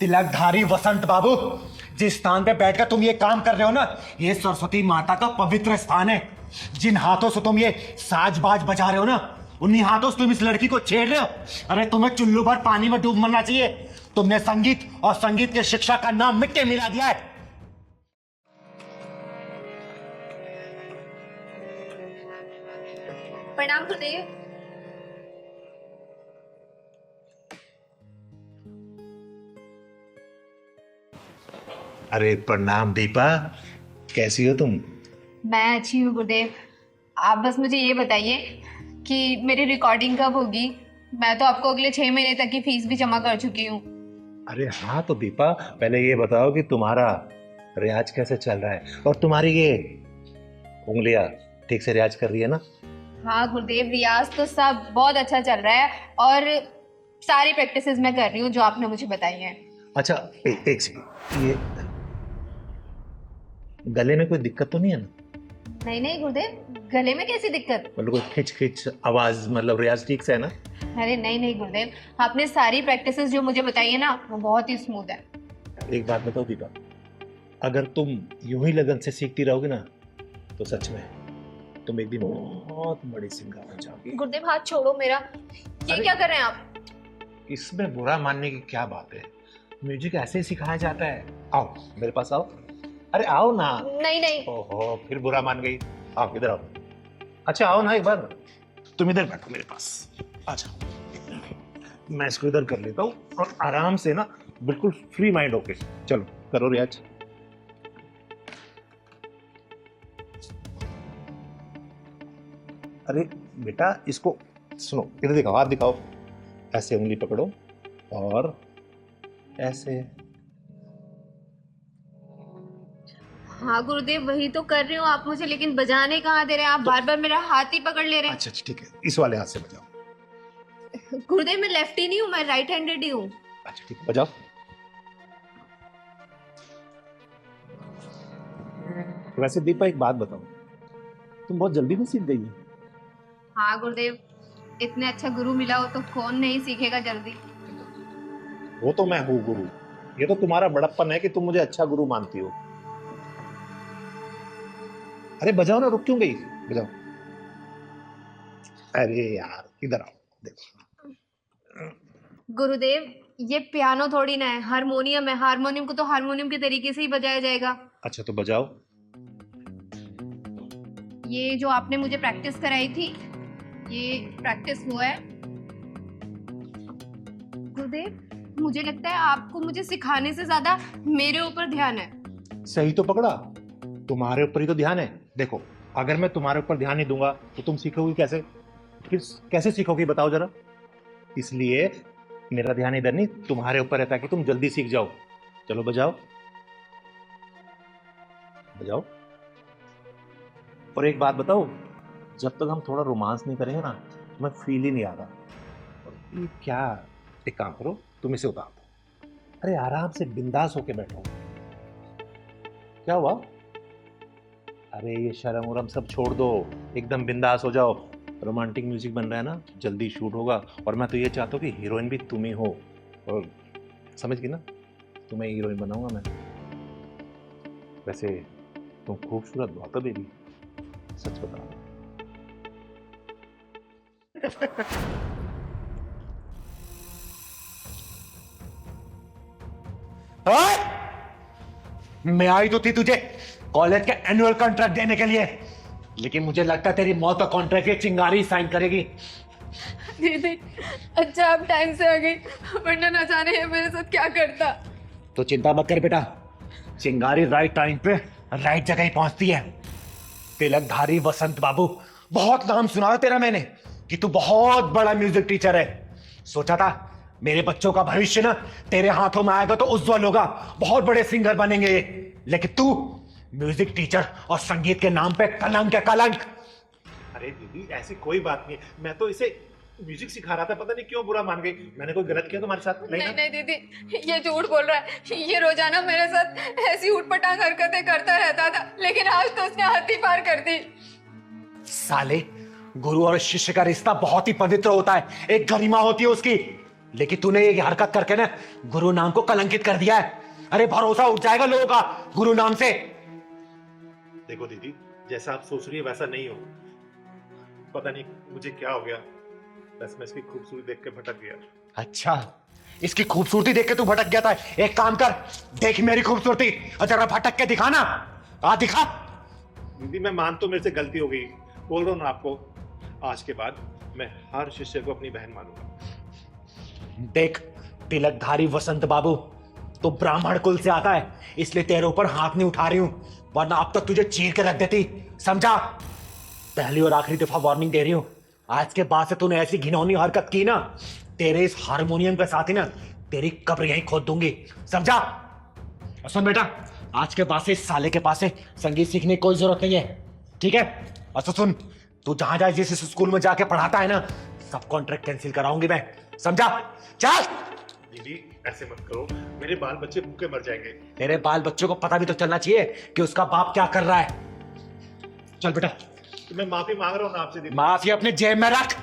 तिलकधारी वसंत बाबू, जिस स्थान पे बैठकर तुम ये काम कर रहे हो ना, ये सरस्वती माता का पवित्र स्थान है। जिन हाथों से तुम ये साज-बाज बजा रहे हो ना, उन्हीं हाथों से तुम इस लड़की को छेड़ रहे हो। अरे तुम्हें चुल्लू भर पानी में डूब मरना चाहिए। तुमने संगीत और संगीत की शिक्षा का नाम मिट्टी मिला दिया है। प्रणाम गुरुदेव। अरे प्रणाम दीपा, कैसी हो तुम? मैं अच्छी हूँ गुरुदेव। आप बस मुझे ये बताइए कि मेरी रिकॉर्डिंग कब होगी। मैं तो आपको अगले 6 महीने तक की फीस भी जमा कर चुकी हूँ। अरे हाँ, तो दीपा पहले ये बताओ कि तुम्हारा रियाज कैसे चल रहा है और तुम्हारी ये उंगलियां ठीक से रियाज कर रही है ना? हाँ गुरुदेव, रियाज तो सब बहुत अच्छा चल रहा है और सारी प्रैक्टिसेस मैं कर रही हूँ जो आपने मुझे बताई हैं। अच्छा, एक सेकंड, ये गले में कोई दिक्कत तो नहीं है ना? नहीं नहीं गुरुदेव, गले में कैसी दिक्कत? मतलब कोई खिंच खिंच आवाज, मतलब रियाज ठीक से है ना? अरे नहीं नहीं गुरुदेव, आपने सारी प्रैक्टिसेस जो मुझे बताई है ना, वो बहुत ही स्मूथ है। एक बात बताओ दीपा, अगर तुम यूं ही लगन से सीखती रहोगी ना, तो सच में तुम एक दिन बहुत बड़ी सिंगर बन जाओगी। गुरुदेव हाथ छोड़ो मेरा। ये क्या कर रहे हैं आप? इसमें बुरा मानने की क्या बात है? म्यूजिक ऐसे ही सिखाया जाता है। आओ मेरे पास आओ। अरे आओ ना। नहीं नहीं। ओहो, फिर बुरा मान गई। आओ इधर आओ। अच्छा आओ ना एक बार। तुम इधर बैठो मेरे पास। अच्छा, मैं इसको इधर कर लेता हूँ और आराम से ना, बिल्कुल फ्री माइंड होके चलो करो रियाज। अरे बेटा, इसको सुनो, इधर दिखाओ, हाथ दिखाओ। ऐसे उंगली पकड़ो और ऐसे। हाँ गुरुदेव, वही तो कर रही हूँ आप मुझे, लेकिन बजाने कहाँ दे रहे हैं आप? बार बार मेरा हाथ ही पकड़ ले रहे हैं। अच्छा ठीक है, इस वाले हाथ से बजाओ। गुरुदेव मैं लेफ्टी नहीं हूँ, मैं राइट हैंडेड ही हूँ। अच्छा ठीक है, बजाओ। वैसे दीपा एक बात बताओ, तुम बहुत जल्दी में सीख गई हो। हाँ गुरुदेव, इतने अच्छा गुरु मिला हो तो कौन नहीं सीखेगा जल्दी। वो तो मैं हूँ गुरु, ये तो तुम्हारा बड़प्पन है कि तुम मुझे अच्छा गुरु मानती हो। अरे बजाओ ना, रुक क्यों गई? बजाओ। अरे यार इधर आओ, देखो। गुरुदेव ये पियानो थोड़ी ना है, हारमोनियम है। हारमोनियम को तो हारमोनियम के तरीके से ही बजाया जाएगा। अच्छा तो बजाओ। ये जो आपने मुझे प्रैक्टिस कराई थी, ये प्रैक्टिस हुआ है। गुरुदेव मुझे लगता है आपको मुझे सिखाने से ज्यादा मेरे ऊपर ध्यान है। सही तो पकड़ा, तुम्हारे ऊपर ही तो ध्यान है। देखो, अगर मैं तुम्हारे ऊपर ध्यान नहीं दूंगा तो तुम सीखोगी कैसे? फिर कैसे सीखोगी बताओ जरा। इसलिए मेरा ध्यान इधर नहीं, तुम्हारे ऊपर है, ताकि तुम जल्दी सीख जाओ। चलो बजाओ, बजाओ। और एक बात बताओ, जब तक हम थोड़ा रोमांस नहीं करेंगे ना, तुम्हें फील ही नहीं आ रहा। और ये क्या, एक काम करो, तुम इसे उतार दो। अरे आराम से बिंदास होके बैठो। क्या हुआ? अरे ये शर्म उरम सब छोड़ दो, एकदम बिंदास हो जाओ। रोमांटिक म्यूजिक बन रहा है ना, जल्दी शूट होगा। और मैं तो ये चाहता हूँ कि हीरोइन भी तुम ही हो। और समझ गई ना, तुम्हें हीरोइन बनाऊंगा मैं। वैसे तुम खूबसूरत बहुत हो बेबी, सच बता। मैं आई तो थी तुझे कॉलेज के एनुअल कॉन्ट्रैक्ट देने के लिए, लेकिन मुझे लगता है तेरी मौत का कॉन्ट्रैक्ट ये चिंगारी साइन करेगी। दीदी अच्छा आप टाइम से आ गई, वरना न जाने ये मेरे साथ क्या करता। तो चिंता मत कर बेटा, चिंगारी राइट टाइम पे राइट जगह ही पहुंचती है। तिलकधारी वसंत बाबू, बहुत नाम सुना है तेरा मैंने कि तू बहुत बड़ा म्यूजिक टीचर है। सोचा था मेरे बच्चों का भविष्य ना तेरे हाथों में आएगा तो उज्जवल होगा, बहुत बड़े सिंगर बनेंगे ये। लेकिन तू म्यूजिक टीचर और संगीत के नाम पे कलंक है, कलंक। अरे दीदी ऐसी कोई बात नहीं, मैं तो इसे म्यूजिक सिखा रहा था, पता नहीं क्यों बुरा मान गई। मैंने कोई गलत किया तुम्हारे साथ? नहीं नहीं दीदी, ये झूठ बोल रहा है। ये रोजाना मेरे साथ ऐसी उठपटांग हरकतें करता रहता था, लेकिन आज तो उसने हद ही पार कर दी। साले, गुरु और शिष्य का रिश्ता बहुत ही पवित्र होता है, एक गरिमा होती है उसकी। लेकिन तूने ये हरकत करके ना गुरु नाम को कलंकित कर दिया है। अरे भरोसा उठ जाएगा लोगों का गुरु नाम से। देखो दीदी, जैसा आप सोच रही है वैसा नहीं हो। पता नहीं मुझे क्या हो गया, बस मैं इसकी खूबसूरती देख के भटक गया। अच्छा, इसकी खूबसूरती देख के तू भटक गया था। एक काम कर, देख मेरी खूबसूरती और जरा भटक के दिखा ना। आ दिखा। दीदी मैं मान तो मेरे से गलती हो गई, बोल रहा हूँ ना आपको, आज के बाद मैं हर शिष्य को अपनी बहन मानूंगा। देख तिलकधारी वसंत बाबू, तो ब्राह्मण कुल से आता है, इसलिए तेरे ऊपर हाथ नहीं उठा रही हूं, वरना अब तक तुझे चीर के रख देती। समझा? पहली और आखिरी दफा वार्निंग दे रही हूं, आज के बाद से तूने ऐसी घिनौनी हरकत की ना, तेरे इस हारमोनियम के साथ ही ना तेरी कब्र यहीं खोद दूंगी। समझा? और सुन बेटा, आज के बाद से इस साले के पास से संगीत सीखने की कोई जरूरत नहीं है, ठीक है? और तो सुन, तू जहां जाए जिस स्कूल में जाके पढ़ाता है ना, सब कॉन्ट्रैक्ट कैंसिल कराऊंगी मैं। समझा? चल। दीदी ऐसे मत करो, मेरे बाल बच्चे भूखे मर जाएंगे। तेरे बाल बच्चों को पता भी तो चलना चाहिए कि उसका बाप क्या कर रहा है। चल बेटा। तो मैं माफी मांग रहा हूँ ना आपसे दीदी। माफी अपने जेब में रख।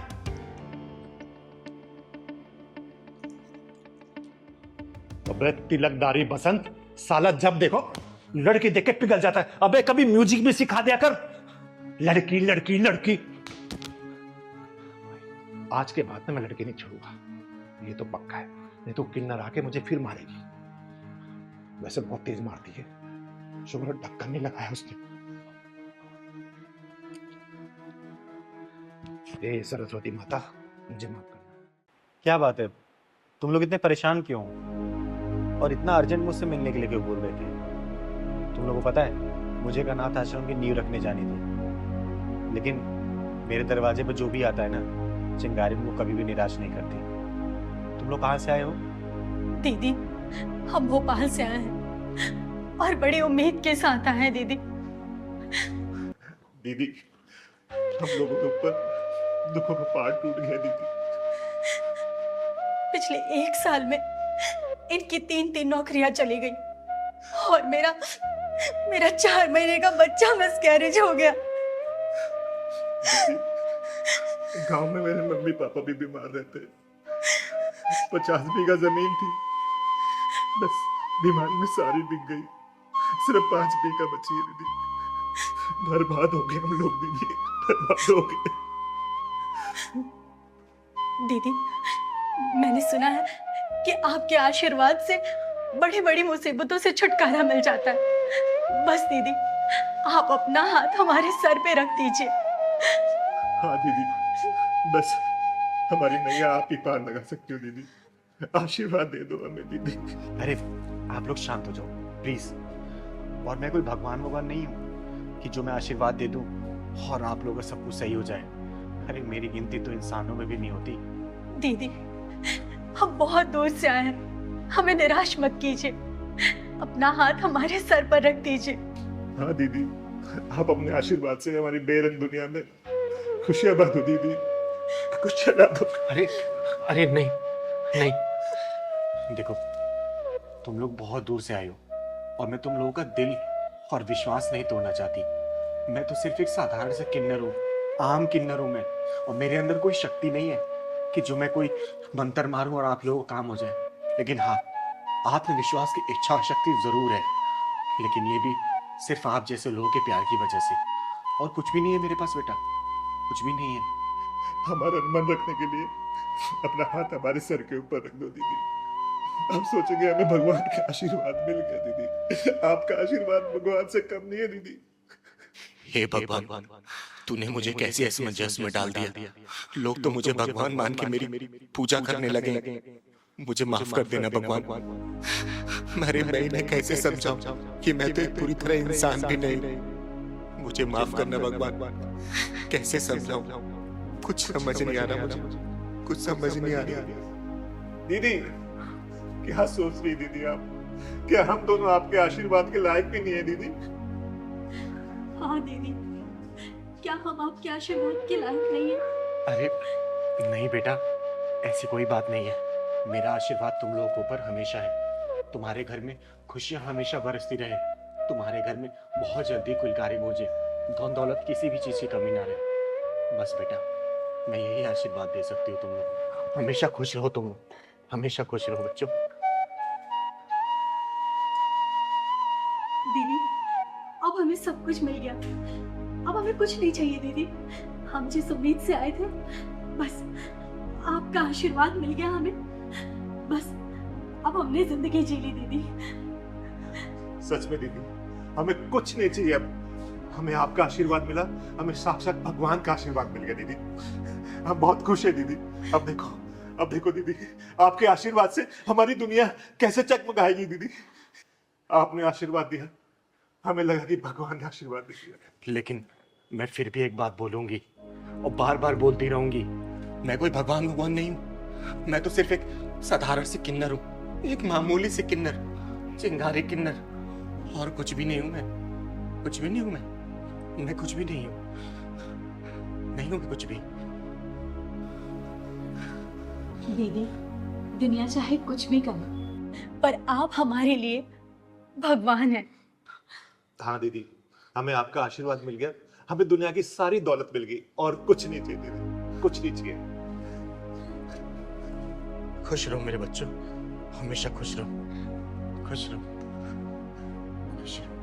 अबे तिलकधारी बसंत, साला जब देखो लड़की देख के पिघल जाता है। अबे कभी म्यूजिक भी सिखा दिया कर। लड़की लड़की लड़की। आज के बाद में मैं लड़की नहीं छोड़ूंगा, ये तो पक्का है। नहीं तो किन्नर आके मुझे फिर मारेगी। वैसे बहुत तेज मारती है, शुक्र ढक्कन नहीं लगाया उसने। हे सरस्वती माता, मुझे माफ करना। क्या बात है, तुम लोग इतने परेशान क्यों और इतना अर्जेंट मुझसे मिलने के लिए क्यों बोल रहे थे? तुम लोगों को पता है मुझे का अनाथ आश्रम की नींव रखने जानी थी, लेकिन मेरे दरवाजे पर जो भी आता है ना, चिंगारी मुझको कभी भी निराश नहीं करती। तुम लोग कहाँ से आए हो? दीदी, हम भोपाल से आए हैं और बड़ी उम्मीद के साथ आए हैं दीदी। दीदी हम लोगों के ऊपर दुखों का पहाड़ टूट गया दीदी। पिछले 1 साल में इनकी 3 नौकरियां चली गई और मेरा 4 महीने का बच्चा मिसकैरेज हो गया। गांव में मेरे मम्मी पापा भी बीमार रहते, 50 बीघा जमीन थी, बस बीमारी में सारी बिक गई, सिर्फ 5 बीघा बची है दीदी। बर्बाद हो गए हम लोग दीदी, बर्बाद हो गए। दीदी, मैंने सुना है कि आपके आशीर्वाद से बड़ी बड़ी मुसीबतों से छुटकारा मिल जाता है। बस दीदी, आप अपना हाथ हमारे सर पे रख दीजिए। हाँ दीदी, बस हमारी नैया आप ही पार लगा सकती हो दीदी। आशीर्वाद दे दो हमें दीदी। अरे आप लोग शांत हो जाओ प्लीज। और मैं कोई भगवान नहीं हूँ कि जो मैं आशीर्वाद दे दूं और आप लोगों का सब कुछ सही हो जाए। अरे मेरी गिनती तो इंसानों में भी नहीं होती। दीदी, हम बहुत दूर से आए हैं, हमें निराश मत कीजिए। अपना हाथ हमारे सर पर रख दीजिए। हाँ दीदी, आप अपने आशीर्वाद से हमारी बेरंग दुनिया में खुशियां बांटो दीदी, खुशियां बांटो। अरे नहीं नहीं, देखो तुम लोग बहुत दूर से आए हो और मैं तुम लोगों का दिल और विश्वास नहीं तोड़ना चाहती। मैं तो सिर्फ एक साधारण सा किन्नर हूँ, आम किन्नर हूँ मैं, और मेरे अंदर कोई शक्ति नहीं है कि जो मैं कोई मंत्र मारूं और आप लोगों को काम हो जाए। लेकिन हाँ, आत्मविश्वास की इच्छा और शक्ति जरूर है, लेकिन ये भी सिर्फ आप जैसे लोगों के प्यार की वजह से। और कुछ भी नहीं है मेरे पास बेटा, कुछ भी नहीं है। हमारा मन रखने के लिए अपना हाथ हमारे सर के ऊपर रख दो दीदी। आप सोचेंगे हमें भगवान का आशीर्वाद मिल गया दीदी। आपका आशीर्वाद भगवान से कम नहीं है दीदी। हे भगवान, तूने मुझे कैसे असमंजस में डाल दिया। लोग तो मुझे भगवान मान के मेरी पूजा करने लगे। मुझे माफ कर देना भगवान। मैं इन्हें कैसे समझाऊं कि मैं तो एक पूरी तरह इंसान भी नहीं। मुझे माफ करना भगवान, कैसे समझाऊं? कुछ समझ नहीं आ रहा मुझे, कुछ समझ नहीं आ रहा। दीदी क्या सोच रही दीदी आप? क्या हम दोनों आपके आशीर्वाद के लायक भी नहीं है दीदी? हाँ दीदी, क्या हम आपके आशीर्वाद के लायक नहीं हैं? अरे नहीं बेटा, ऐसी कोई बात नहीं है। मेरा आशीर्वाद तुम लोगों के ऊपर हमेशा है। तुम्हारे घर में खुशियां हमेशा बरसती रहे, तुम्हारे घर में बहुत जल्दी कुलकारी मुझे धन दौलत किसी भी चीज की कमी ना रहे। बस बेटा, मैं यही आशीर्वाद दे सकती हूँ तुम लोग। हमेशा खुश रहो तुम लोग। हमेशा खुश रहो बच्चों। दीदी अब हमें सब कुछ मिल गया, अब हमें कुछ नहीं चाहिए दीदी। हम जिस उम्मीद से आए थे, बस आपका आशीर्वाद मिल गया हमें। बस अब हमने जिंदगी जी ली दीदी। सच में दीदी, हमें कुछ नहीं चाहिए अब। हमें आपका आशीर्वाद मिला, हमें साक्षात भगवान का आशीर्वाद मिल गया दीदी। हम बहुत खुश है दीदी। अब देखो दीदी, आपके आशीर्वाद से हमारी दुनिया कैसे चकमकाएगी दीदी। आपने आशीर्वाद दिया, हमें लगा कि भगवान ने आशीर्वाद दिया। लेकिन मैं फिर भी एक बात बोलूंगी और बार बार बोलती रहूंगी। मैं कोई भगवान नहीं हूँ। मैं तो सिर्फ एक साधारण सी किन्नर हूँ, एक मामूली सी किन्नर, चिंगारी किन्नर, और कुछ भी नहीं हूँ। मैं कुछ भी नहीं हूँ। मैं कुछ भी नहीं हूँ। नहीं हूँ कुछ भी। दीदी दुनिया चाहे कुछ भी करे, पर आप हमारे लिए भगवान हैं। हाँ दीदी, हमें आपका आशीर्वाद मिल गया, हमें दुनिया की सारी दौलत मिल गई और कुछ नहीं चाहिए दीदी, कुछ नहीं चाहिए। खुश रहो मेरे बच्चों, हमेशा खुश रहो, खुश रहो, खुश रहो।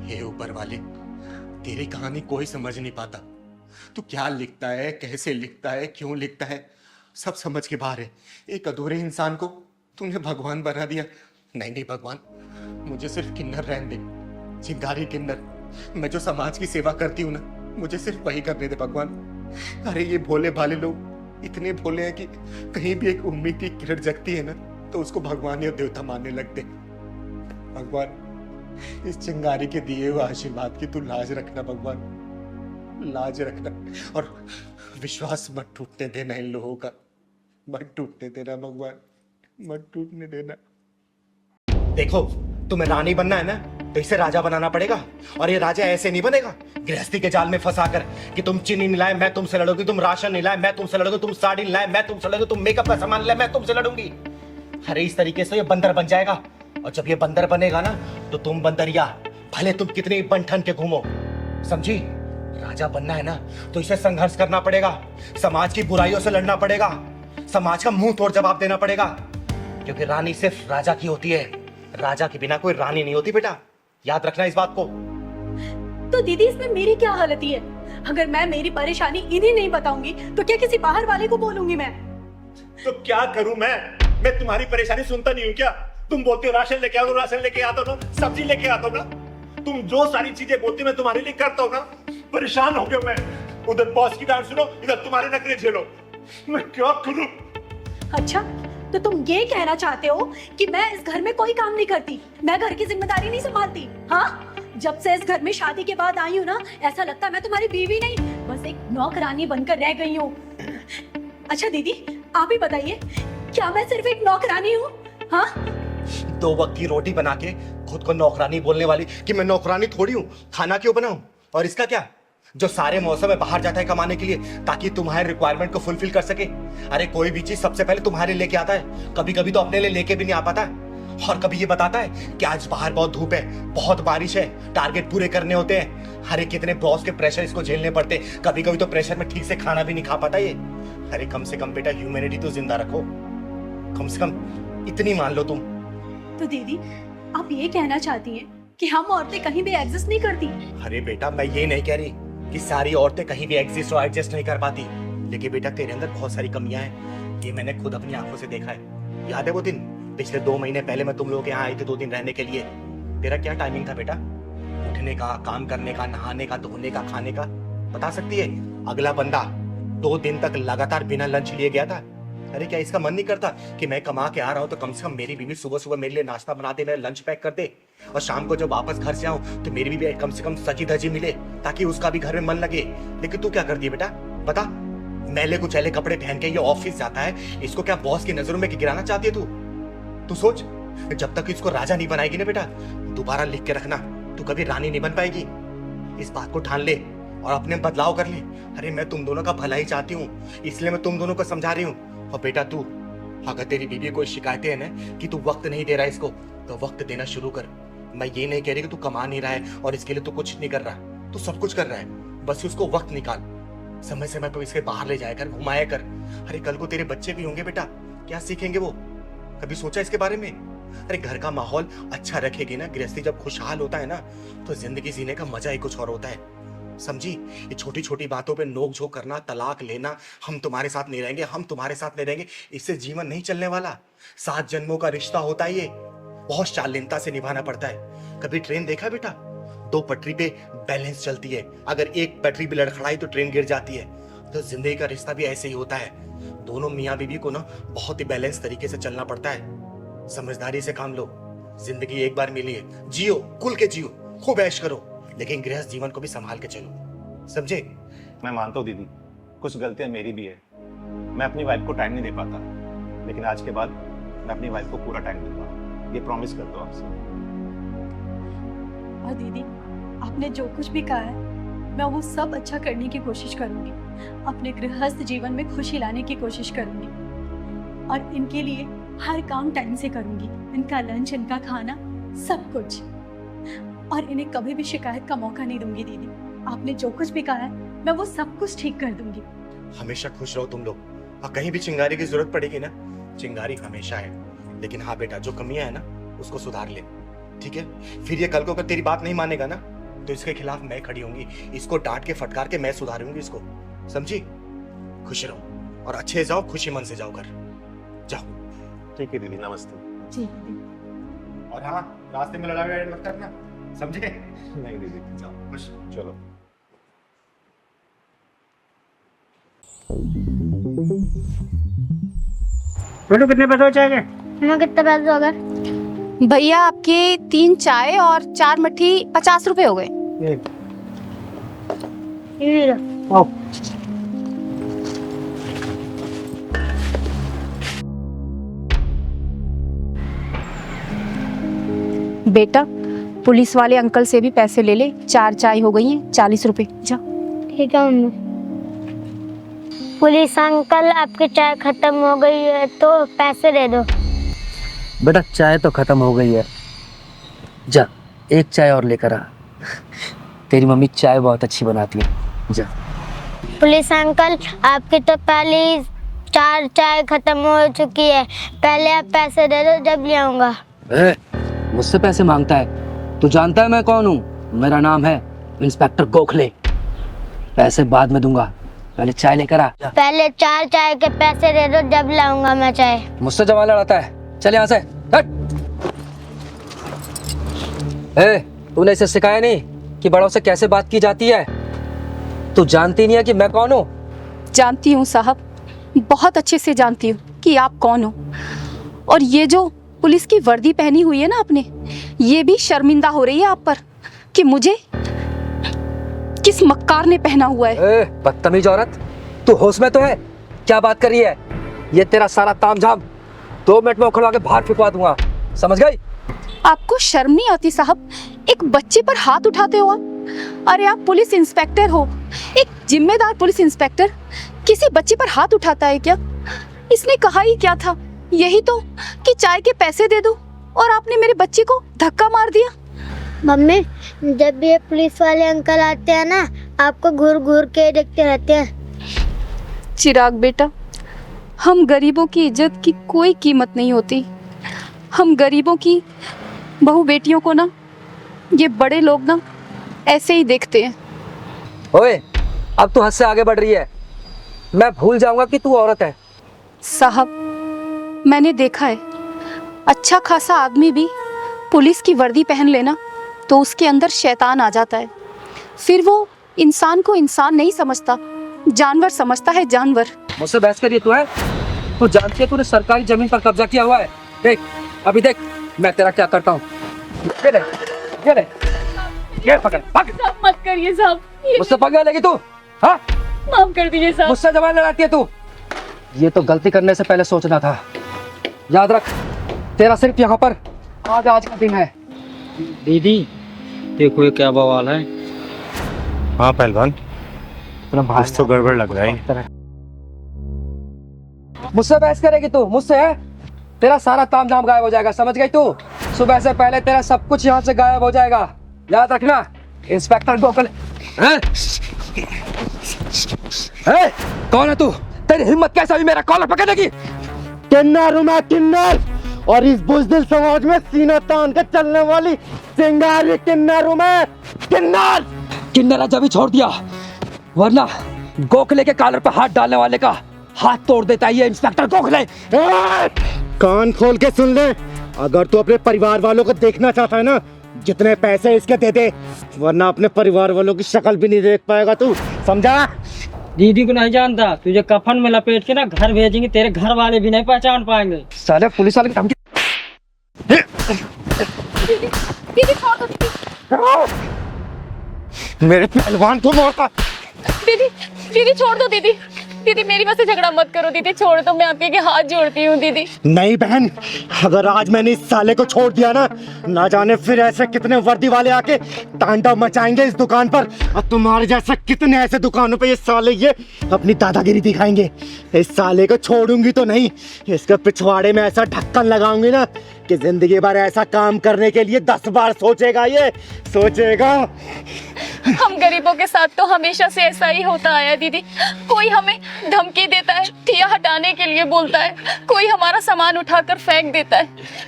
हे ऊपर वाले, तेरी कहानी कोई समझ नहीं पाता। तू क्या लिखता है, कैसे लिखता है, क्यों लिखता है, सब समझ के बाहर है। एक अधूरे इंसान को तूने भगवान बना दिया। नहीं भगवान, मुझे सिर्फ किन्नर रहने दे, चिंगारी किन्नर। मैं जो समाज की सेवा करती हूँ ना, मुझे सिर्फ वही करने दे भगवान। अरे ये भोले भाले लोग इतने भोले हैं कि कहीं भी एक उम्मीद की किरण जगती है ना, तो उसको भगवान या देवता मानने लगते। भगवान, इस चिंगारी के दिए हुए आशीर्वाद की तू लाज रखना भगवान, लाज रखना। और विश्वास मत टूटने देना इन लोगों का, मत टूटने देना भगवान, मत टूटने देना। देखो, तुम्हें रानी बनना है ना, तो इसे राजा बनाना पड़ेगा। और ये राजा ऐसे नहीं बनेगा गृहस्थी के जाल में फंसा कर कि तुम चीनी नहीं लाए मैं तुमसे लड़ूंगी, तुम राशन नहीं लाए मैं तुमसे लड़ूंगी, तुम साड़ी नहीं लाए मैं तुमसे लड़ूंगी, तुम मेकअप का सामान लाए मैं तुमसे लड़ूंगी। अरे इस तरीके से ये बंदर बन जाएगा। और जब ये बंदर बनेगा ना, तो तुम बंदरिया, भले तुम कितनी बन ठन के घूमो, समझी? राजा बनना है ना, तो इसे संघर्ष करना पड़ेगा, समाज की बुराइयों से लड़ना पड़ेगा, समाज का मुंह तोड़ जवाब देना पड़ेगा। क्योंकि रानी सिर्फ राजा की होती है, राजा के बिना कोई रानी नहीं होती बेटा, याद रखना इस बात को। तो दीदी इसमें मेरी क्या हालती है? अगर मैं मेरी परेशानी इन्हें नहीं बताऊंगी तो क्या किसी बाहर वाले को बोलूंगी मैं? तो क्या करूं मैं तुम्हारी परेशानी सुनता नहीं हूं क्या? तुम बोलते हो राशन लेके आओ, राशन लेके आता हूं ना, सब्जी लेके आता हूं ना, तुम जो सारी चीजें बोलती मैं तुम्हारे लिए करता हूं ना। परेशान हो गया मैं, उधर बॉस की डांट सुनो, इधर तुम्हारे नखरे झेलो, मैं क्या करूं? अच्छा, तो तुम ये कहना चाहते हो कि मैं इस घर में कोई काम नहीं करती, मैं घर की जिम्मेदारी नहीं संभालती? हाँ, जब से इस घर में शादी के बाद आई हूँ ना, ऐसा लगता है मैं तुम्हारी बीवी नहीं, बस एक नौकरानी बनकर रह गई हूँ। अच्छा दीदी, आप ही बताइए, क्या मैं सिर्फ एक नौकरानी हूँ? हाँ, 2 वक्त की रोटी बना के खुद को नौकरानी बोलने वाली कि मैं नौकरानी थोड़ी हूँ, खाना क्यों बनाऊं? और इसका क्या, जो सारे मौसम में बाहर जाता है कमाने के लिए ताकि तुम्हारे रिक्वायरमेंट को फुलफिल कर सके। अरे कोई भी चीज सबसे पहले तुम्हारे लेके आता है, कभी कभी तो अपने लिए लेके भी नहीं आ पाता है। और कभी ये बताता है कि आज बाहर बहुत धूप है, बहुत बारिश है, टारगेट पूरे करने होते हैं। अरे कितने बॉस के प्रेशर इसको झेलने पड़ते, कभी कभी तो प्रेशर में ठीक से खाना भी नहीं खा पाता ये। अरे कम से कम बेटा ह्यूमैनिटी तो जिंदा रखो, कम से कम इतनी मान लो तुम। तो दीदी आप ये कहना चाहती हैं कि हम औरतें कहीं भी एग्जिस्ट नहीं करती? अरे बेटा मैं ये नहीं कह रही कि सारी औरतें कहीं भी एग्जिस्ट और एडजस्ट नहीं कर पाती, लेकिन बेटा तेरे अंदर बहुत सारी कमियां हैं, ये मैंने खुद अपनी आंखों से देखा है। याद है वो दिन पिछले 2 महीने पहले मैं तुम लोगों के यहाँ आई थी 2 दिन रहने के लिए? तेरा क्या टाइमिंग था बेटा, उठने का, काम करने का, नहाने का, धोने का, खाने का? बता सकती है? अगला बंदा 2 दिन तक लगातार बिना लंच लिए गया था। अरे क्या इसका मन नहीं करता कि मैं कमा के आ रहा हूं तो कम से कम मेरी बीवी सुबह सुबह मेरे लिए नाश्ता बना दे, मेरा लंच पैक कर दे, और शाम को जब वापस घर से आऊं तो मेरी बीवी कम से कम सजी धजी मिले ताकि उसका भी घर में मन लगे। लेकिन तू क्या करती है बेटा, बता? मैले कुचैले कपड़े पहन के ये ऑफिस जाता है, इसको क्या बॉस की नजरों में गिराना चाहती है तू? तू सोच, जब तक इसको राजा नहीं बनाएगी ना बेटा, दोबारा लिख के रखना, तू कभी रानी नहीं बन पाएगी। इस बात को ठान ले और अपने बदलाव कर ले। अरे मैं तुम दोनों का भला ही चाहती हूँ, इसलिए मैं तुम दोनों को समझा रही हूँ। और बेटा तू, अगर तेरी बीवी कोई शिकायतें है ना कि तू वक्त नहीं दे रहा इसको, तो वक्त देना शुरू कर। मैं ये नहीं कह रही कि तू कमा नहीं रहा है और इसके लिए तू कुछ नहीं कर रहा, तू सब कुछ कर रहा है, बस उसको वक्त निकाल, समय समय पर इसके बाहर ले जाया कर, घुमाया कर। अरे कल को तेरे बच्चे भी होंगे बेटा, क्या सीखेंगे वो? कभी सोचा इसके बारे में? अरे घर का माहौल अच्छा रखेगी ना, गृहस्थी जब खुशहाल होता है ना तो जिंदगी जीने का मजा ही कुछ और होता है, समझी? ये छोटी छोटी बातों पे नोक झोंक करना, तलाक लेना, हम तुम्हारे साथ नहीं रहेंगे, हम तुम्हारे साथ नहीं रहेंगे, इससे जीवन नहीं चलने वाला। 7 जन्मों का रिश्ता होता है ये, बहुत शालीनता से निभाना पड़ता है। कभी ट्रेन देखा बेटा? 2 पटरी पे बैलेंस चलती है, अगर एक पटरी भी लड़खड़ाई तो ट्रेन गिर जाती है। तो जिंदगी का रिश्ता भी ऐसे ही होता है, दोनों मियाँ बीवी को ना बहुत ही बैलेंस तरीके से चलना पड़ता है। समझदारी से काम लो, जिंदगी एक बार मिली है, जियो, खुल के जियो, खूब ऐश करो, लेकिन गृहस्थ जीवन को भी संभाल के चलो, समझे? मैं मानता हूँ दीदी, कुछ गलतियां मेरी भी है, मैं अपनी वाइफ को टाइम नहीं दे पाता, लेकिन आज के बाद मैं अपनी वाइफ को पूरा टाइम दूंगा, ये प्रॉमिस करता हूँ आपसे। और दीदी, आपने जो कुछ भी कहा है मैं वो सब अच्छा करने की कोशिश करूंगी, अपने गृहस्थ जीवन में खुशी लाने की कोशिश करूंगी और इनके लिए हर काम टाइम से करूंगी, इनका लंच, इनका खाना, सब कुछ, और इन्हें कभी भी शिकायत का मौका नहीं दूंगी। दीदी, आपने जो कुछ भी कहा है मैं वो सब कुछ ठीक कर दूंगी। हमेशा खुश रहो तुम लोग, और कहीं भी चिंगारी की जरूरत पड़ेगी ना, चिंगारी हमेशा है, लेकिन हाँ बेटा, जो कमियां है ना उसको सुधार ले, ठीक है? फिर ये कल को अगर तेरी बात नहीं मानेगा ना तो इसके खिलाफ मैं खड़ी होंगी, इसको डांट के फटकार के मैं सुधारूंगी इसको, समझी? खुश रहो और अच्छे जाओ, खुशी मन से जाओ घर, जाओ। ठीक है दीदी, नमस्ते। जी दीदी। और हाँ, रास्ते में लड़ाई मत करना, समझे? नहीं दीदी, जाओ, खुश। चलो। बेटू कितने पैसे हो चाय के? हमें कितने पैसे हो गए? भैया आपके 3 चाय और 4 मट्ठी 50 रुपए हो गए। ये लो। आओ। बेटा, पुलिस वाले अंकल से भी पैसे ले ले, 4 चाय हो गई हैं, 40 रुपए, जा। ठीक है मम्मी। पुलिस अंकल, आपकी चाय खत्म हो गई है तो पैसे दे दो। बेटा चाय तो खत्म हो गई है, जा एक चाय और लेकर आ, तेरी मम्मी चाय बहुत अच्छी बनाती है, जा। पुलिस अंकल, आपकी तो पहले 4 चाय खत्म हो चुकी है, पहले आप पैसे दे दो, जब ले आऊंगा। मुझसे पैसे मांगता है? तू जानता है मैं कौन हूँ? मेरा नाम है इंस्पेक्टर गोखले। पैसे बाद में दूंगा, पहले चाय लेकर आ। पहले 4 चाय के पैसे दे दो, जब लाऊंगा मैं चाय। मुझसे जवान लड़ाता है, चल यहाँ से हट। तूने इसे सिखाया नहीं कि बड़ों से कैसे बात की जाती है? तू जानती नहीं है कि मैं कौन हूँ? जानती हूँ साहब, बहुत अच्छे से जानती हूँ कि आप कौन हो, और ये जो पुलिस की वर्दी पहनी हुई है ना आपने, ये भी शर्मिंदा हो रही है आप पर कि मुझे किस मक्कार ने पहना हुआ है। बदतमीज औरत, तू होश में तो है? क्या बात कर रही है? ये तेरा सारा तामझाम 2 मिनट में उखड़वा के बाहर फेंकवा दूंगा, समझ गई? आपको शर्म नहीं आती साहब? एक बच्चे पर हाथ उठाते हो आप? अरे आप पुलिस इंस्पेक्टर हो, एक जिम्मेदार पुलिस इंस्पेक्टर किसी बच्चे पर हाथ उठाता है क्या? इसने कहा ही क्या था? यही तो कि चाय के पैसे दे दो, और आपने मेरे बच्चे को धक्का मार दिया। मम्मी, जब भी ये पुलिस वाले अंकल आते हैं ना, आपको घूर घूर के देखते रहते हैं। चिराग बेटा, हम गरीबों की इज्जत की कोई कीमत नहीं होती। हम गरीबों की बहू बेटियों को ना ये बड़े लोग ना ऐसे ही देखते हैं। ओए, अब तू हद से आगे बढ़ रही है, मैं भूल जाऊंगा कि तू औरत है। साहब, मैंने देखा है, अच्छा खासा आदमी भी पुलिस की वर्दी पहन लेना तो उसके अंदर शैतान आ जाता है, फिर वो इंसान को इंसान नहीं समझता, जानवर समझता है, जानवर। मुझसे बहस करिए तू है? तू जानती है तूने सरकारी जमीन पर कब्जा किया हुआ है? देख, अभी देख मैं तेरा क्या करता हूँ। ये ले, ये पकड़, पकड़। मत करिए साहब, मुझसे पकड़ लेगी तू? हाँ, माफ कर दीजिए साहब। मुझसे जवान लड़ाती है तू? ये तो गलती करने से पहले सोचना था। याद रख, तेरा सिर्फ यहाँ पर आज का दिन है। दीदी देखो ये क्या बवाल है। हाँ पहलवान, कुछ तो गड़बड़ लग रहा है। मुझसे बहस करेगी तू? मुझसे है? तेरा सारा तामझाम गायब हो जाएगा, समझ गई तू? सुबह से पहले तेरा सब कुछ यहाँ से गायब हो जाएगा, याद रखना। इंस्पेक्टर गोखले। हैं? कौन है तू? तेरी हिम्मत कैसे हुई मेरा कॉलर पकड़ने की? किन्नर हूं मैं, किन्नर, और इस बुज़दिल समाज में सीना तान के चलने वाली चिंगारी किन्नर हूं मैं, किन्नर। किन्नर जब ही छोड़ दिया, वरना गोखले के कॉलर पर हाथ डालने वाले का हाथ तोड़ देता है ये इंस्पेक्टर गोखले। कान खोल के सुन ले, अगर तू अपने परिवार वालों को देखना चाहता है ना, जितने पैसे इसके दे दे, वरना अपने परिवार वालों की शक्ल भी नहीं देख पाएगा तू, समझा? दीदी को नहीं जानता, तुझे कफन में लपेट के ना घर भेजेंगे, तेरे घर वाले भी नहीं पहचान पाएंगे। साले पुलिस वाले की धमकी। दीदी छोड़ दो दीदी। मेरे पहलवान को मारता। दीदी दीदी छोड़ दो दीदी। दीदी मेरी वजह से झगड़ा मत करो दीदी, छोड़ दो, मैं आपके के हाथ जोड़ती हूँ दीदी। नहीं बहन, अगर आज मैंने इस साले को छोड़ दिया ना जाने फिर ऐसे कितने वर्दी वाले आके तांडव मचाएंगे इस दुकान पर, और तुम्हारे जैसे कितने ऐसे दुकानों पे ये साले ये अपनी दादागिरी दिखाएंगे। इस साले को छोड़ूंगी तो नहीं, इसके पिछवाड़े में ऐसा ढक्कन लगाऊंगी ना कि जिंदगी भर ऐसा काम करने के लिए 10 बार सोचेगा, ये सोचेगा। हम गरीबों के साथ तो हमेशा से ऐसा ही होता आया दीदी। कोई हमें धमकी देता है, ठिया हटाने के लिए बोलता है, कोई हमारा सामान उठाकर फेंक देता है।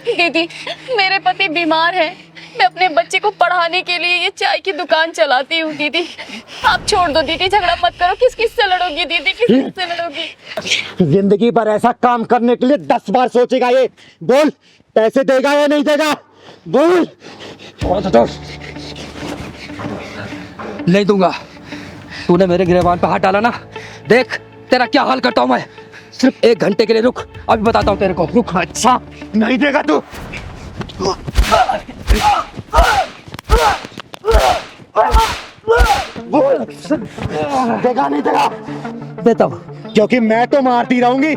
दीदी मेरे पति बीमार है, मैं अपने बच्चे को पढ़ाने के लिए ये चाय की दुकान चलाती हूँ। दीदी आप छोड़ दो दीदी, झगड़ा मत करो। किस किस से लड़ोगी दीदी, किस किस से लड़ोगी? जिंदगी भर ऐसा काम करने के लिए 10 बार सोचेगा ये। बोल, पैसे देगा या नहीं देगा? बोल। नहीं दूंगा। तूने मेरे गिरबान पे हाथ डाला ना, देख तेरा क्या हाल करता हूं मैं। सिर्फ 1 घंटे के लिए रुक, अभी बताता हूं तेरे को। रुक। अच्छा नहीं देगा तू? बोल, देगा नहीं देगा? देता हूं। क्योंकि मैं तो मारती रहूंगी,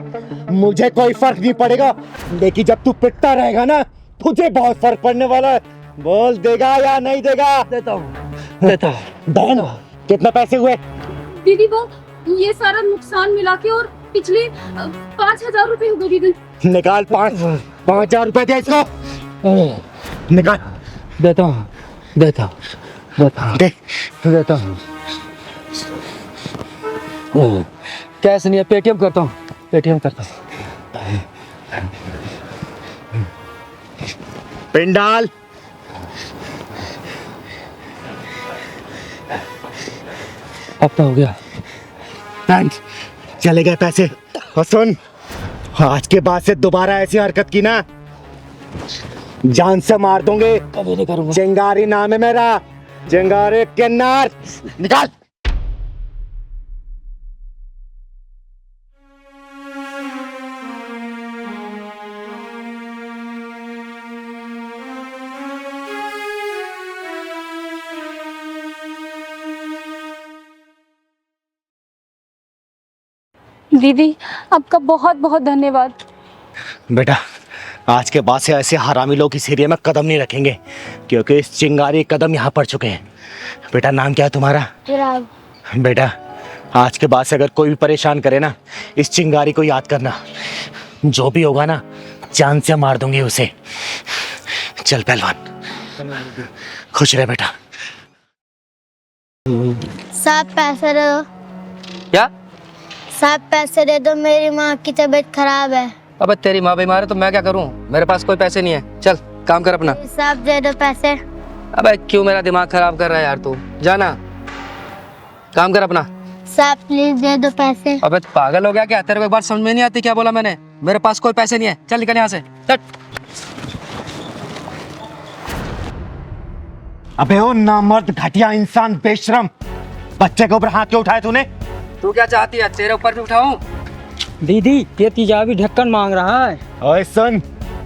मुझे कोई फर्क नहीं पड़ेगा, लेकिन जब तू पिटता रहेगा ना, तुझे बहुत फर्क पड़ने वाला है। बोल, देगा या नहीं देगा? देता हूं, देता हूं। बहन कितने पैसे हुए? दीदी वो ये सारा नुकसान मिला के और पिछले 5,000 रुपए हो गए दीदी। निकाल। 5,000 रुपए दे इसको, निकाल। देता हूं, देता हूं, देता हूं, दे। देता हूं। कैश नहीं है, पेटीएम करता हूं, पेटीएम करता हूं। पिन डाल। अब तो हो गया। थैंक्स, चले गए पैसे। और सुन, आज के बाद से दोबारा ऐसी हरकत की ना, जान से मार दूंगे। कभी नहीं करूंगा। चिंगारी नाम है मेरा, चिंगारी किन्नर। निकाल। दीदी आपका बहुत बहुत धन्यवाद। बेटा, आज के बाद से ऐसे हरामी लोग इस एरिया में कदम नहीं रखेंगे, क्योंकि इस चिंगारी कदम यहाँ पड़ चुके हैं। बेटा नाम क्या है तुम्हारा? चिराग। बेटा आज के बाद से अगर कोई भी परेशान करे ना, इस चिंगारी को याद करना, जो भी होगा ना जान से मार दूंगी उसे। चल पहलवान, खुश रहे बेटा। साहब पैसे दे दो। क्या? साहब पैसे दे दो, मेरी माँ की तबीयत खराब है। अबे तेरी माँ बीमार है तो मैं क्या करूं? मेरे पास कोई पैसे नहीं है। चल काम कर अपना। साहब दे दो पैसे। अबे क्यों मेरा दिमाग खराब कर रहा है यार तू? जाना, काम कर अपना। साहब प्लीज दे दो पैसे। अबे तू पागल हो गया क्या? तेरे को एक बार समझ में नहीं आती क्या बोला मैंने? मेरे पास कोई पैसे नहीं है, चल निकल यहाँ से। चल। अबे ओ नामर्द, घटिया इंसान, बेशरम, बच्चे के ऊपर हाथ क्यों उठाए तूने? तू क्या चाहती है, तेरे ऊपर भी उठाऊं? दीदी ये तेजाबी ढक्कन मांग रहा है। ओए सुन,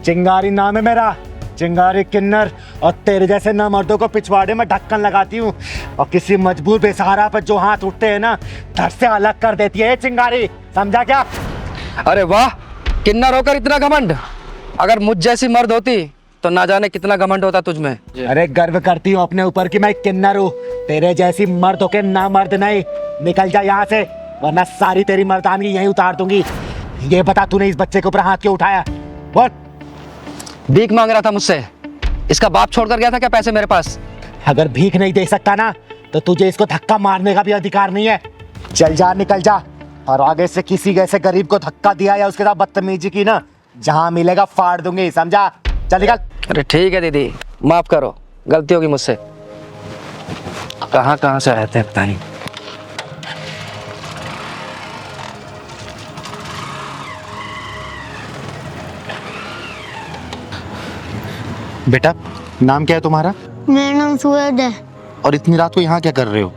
चिंगारी नाम है मेरा, चिंगारी किन्नर, और तेरे जैसे नामर्दों को पिछवाड़े में ढक्कन लगाती हूँ, और किसी मजबूर बेसहारा पर जो हाथ उठते हैं ना, धड़ से अलग कर देती है ये चिंगारी, समझा क्या? अरे वाह, किन्नर होकर इतना घमंड। अगर मुझ जैसी मर्द होती तो ना जाने कितना घमंड होता तुझ में। अरे गर्व करती हूँ अपने ऊपर कि मैं किन्नर हूँ, तेरे जैसी मर्द होके ना मर्द नहीं। निकल जा यहाँ से, वरना सारी तेरी मर्दानगी यहीं उतार दूंगी। ये बता, तूने इस बच्चे के ऊपर हाथ क्यों उठाया? बोल। भीख मांग रहा था मुझसे, इसका बाप छोड़ कर गया था क्या पैसे मेरे पास? अगर भीख नहीं दे सकता ना तो तुझे इसको धक्का मारने का भी अधिकार नहीं है। चल जा, निकल जा, और आगे से किसी ऐसे गरीब को धक्का दिया या उसके साथ बदतमीजी की ना, जहां मिलेगा फाड़ दूंगी, समझा? चल निकल। अरे ठीक है दीदी, माफ करो, गलती होगी मुझसे। कहाँ कहाँ से आए थे पता नहीं। बेटा, नाम क्या है तुम्हारा? मेरा नाम सूरज है। और इतनी रात को यहाँ क्या कर रहे हो?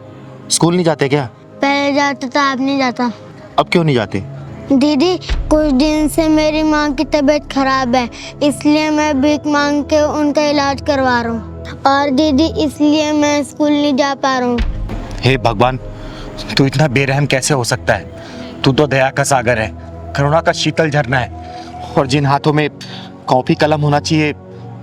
स्कूल नहीं जाते क्या? पहले जाता था, अब नहीं जाता। अब क्यों नहीं जाते? दीदी, कुछ दिन से मेरी माँ की तबीयत खराब है, इसलिए मैं भीख मांग के उनका इलाज करवा रहा हूँ। और दीदी, इसलिए मैं स्कूल नहीं जा पा रहा हूँ। हे भगवान, तू इतना बेरहम कैसे हो सकता है? तू तो दया का सागर है, करुणा का शीतल झरना है, और जिन हाथों में कॉपी कलम होना चाहिए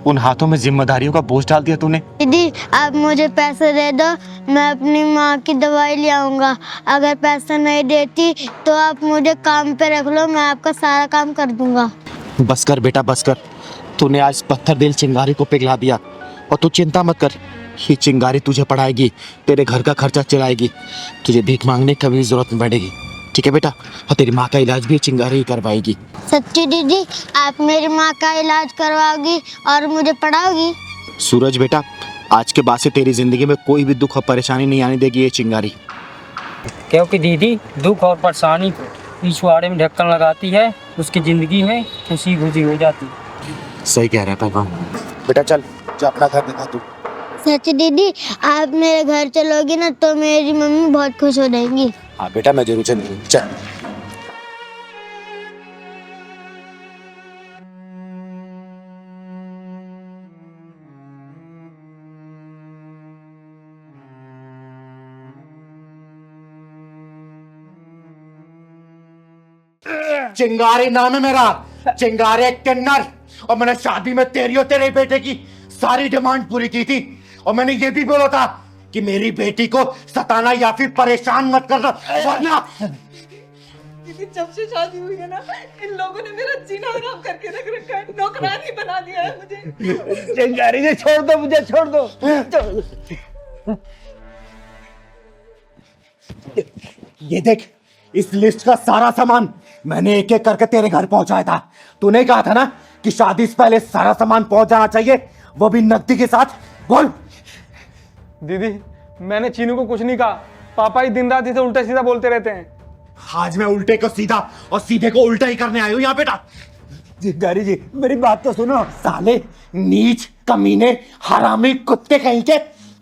उन हाथों में जिम्मेदारियों का बोझ डाल दिया तूने। दीदी, आप मुझे पैसे दे दो, मैं अपनी माँ की दवाई ले आऊँगा। अगर पैसा नहीं देती तो आप मुझे काम पे रख लो, मैं आपका सारा काम कर दूँगा। बस कर बेटा, बस कर। तूने आज पत्थर दिल चिंगारी को पिघला दिया, और तू चिंता मत कर, ये चिंगारी तुझे पढ़ाएगी, तेरे घर का खर्चा चलाएगी, तुझे भीख मांगने की कभी जरूरत नहीं पड़ेगी। ठीक है बेटा? और तेरी माँ का इलाज भी चिंगारी ही करवाएगी। सच्ची दीदी, आप मेरी माँ का इलाज करवाओगी और मुझे पढ़ाओगी? सूरज बेटा, आज के बाद से तेरी जिंदगी में कोई भी दुख और परेशानी नहीं आने देगी ये चिंगारी। क्योंकि दीदी दुख और परेशानी को पिछवाड़े में ढक्कन लगाती है, उसकी जिंदगी में खुशी खुशी हो जाती है। सही कह रहा है भगवान। बेटा चल, जा अपना घर दिखा तू। सच्ची दीदी, आप मेरे घर चलोगी ना तो मेरी मम्मी बहुत खुश हो जाएंगी। हाँ बेटा, मैं जरूर चलूंगी, चल। चिंगारी नाम है मेरा, चिंगारी एक किन्नर, और मैंने शादी में तेरी और तेरे बेटे की सारी डिमांड पूरी की थी, और मैंने ये भी बोला था कि मेरी बेटी को सताना या फिर परेशान मत करना, वरना। दीदी, जब से शादी हुई है ना, इन लोगों ने मेरा जीना हराम करके रख रखा है, नौकरानी बना दिया है मुझे। चिंगारी से छोड़ दो मुझे, छोड़ दो। ये देख, इस लिस्ट का सारा सामान मैंने एक एक करके तेरे घर पहुंचाया था। तूने कहा था ना कि शादी से पहले सारा सामान पहुंच जाना चाहिए, वो भी नकदी के साथ। बोल। दीदी, मैंने चीनू को कुछ नहीं कहा, पापा ही दिन रात इसे उल्टा सीधा बोलते रहते हैं। आज मैं उल्टे को सीधा और सीधे को उल्टा ही करने आया हूं यहाँ बेटा। चिंगारी जी, मेरी बात तो सुनो। साले नीच, कमीने, हरामी, कुत्ते कहीं के,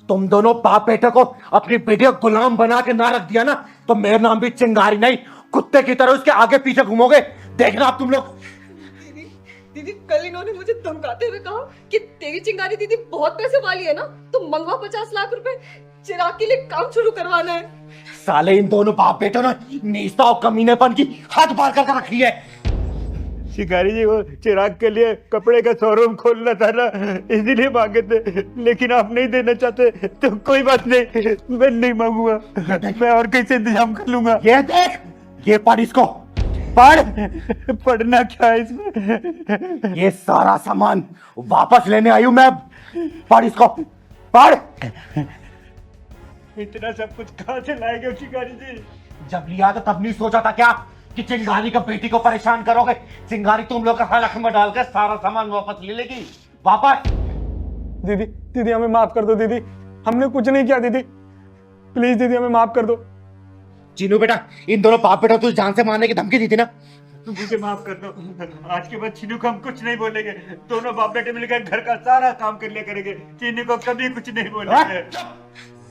तुम दोनों बाप बेटे को अपनी बेटी को गुलाम बना के ना रख दिया ना तो मेरा नाम भी चिंगारी नहीं, कुत्ते की तरह उसके आगे पीछे घूमोगे। देखना आप तुम लोग। दीदी, कल इन्होंने मुझे धमकाते हुए कहा कि तेरी चिंगारी दीदी बहुत पैसे वाली है ना, तो मंगवा 50 लाख रुपए, चिराग के लिए काम शुरू करवाना है। साले इन दोनों बाप बेटों ने नीचता और कमीनेपन की हद पार कर रखी है। शिकारी जी, वो चिराग के लिए कपड़े का शोरूम खोलना था ना, इसीलिए मांगे थे, लेकिन आप नहीं देना चाहते तो कोई बात नहीं, मैं नहीं मांगूंगा, मैं और कैसे इंतजाम कर लूंगा। ये देख, ये पढ़ इसको, पढ़। पढ़ना क्या है इसमें? ये सारा सामान वापस लेने आई हूं मैं, पढ़ इसको, पढ़। इतना सब कुछ कहाँ से लाएंगे शिकारी जी? जब लिया तो तब नहीं सोचा था क्या कि चिंगारी का बेटी को परेशान करोगे? चिंगारी तुम लोग का हलक में डालकर सारा सामान वापस ले लेगी। वापस। दीदी, दीदी हमें माफ कर दो दीदी, हमने कुछ नहीं किया दीदी, प्लीज दीदी हमें माफ कर दो। चीनू बेटा, इन दोनों बाप बेटा तुझे जान से मारने की धमकी दी थी ना? मुझे माफ कर दो, आज के बाद चीनू को हम कुछ नहीं बोलेंगे, दोनों बाप बेटे मिलकर घर का सारा काम कर लिया करेंगे, चीनू को कभी कुछ नहीं बोलेंगे।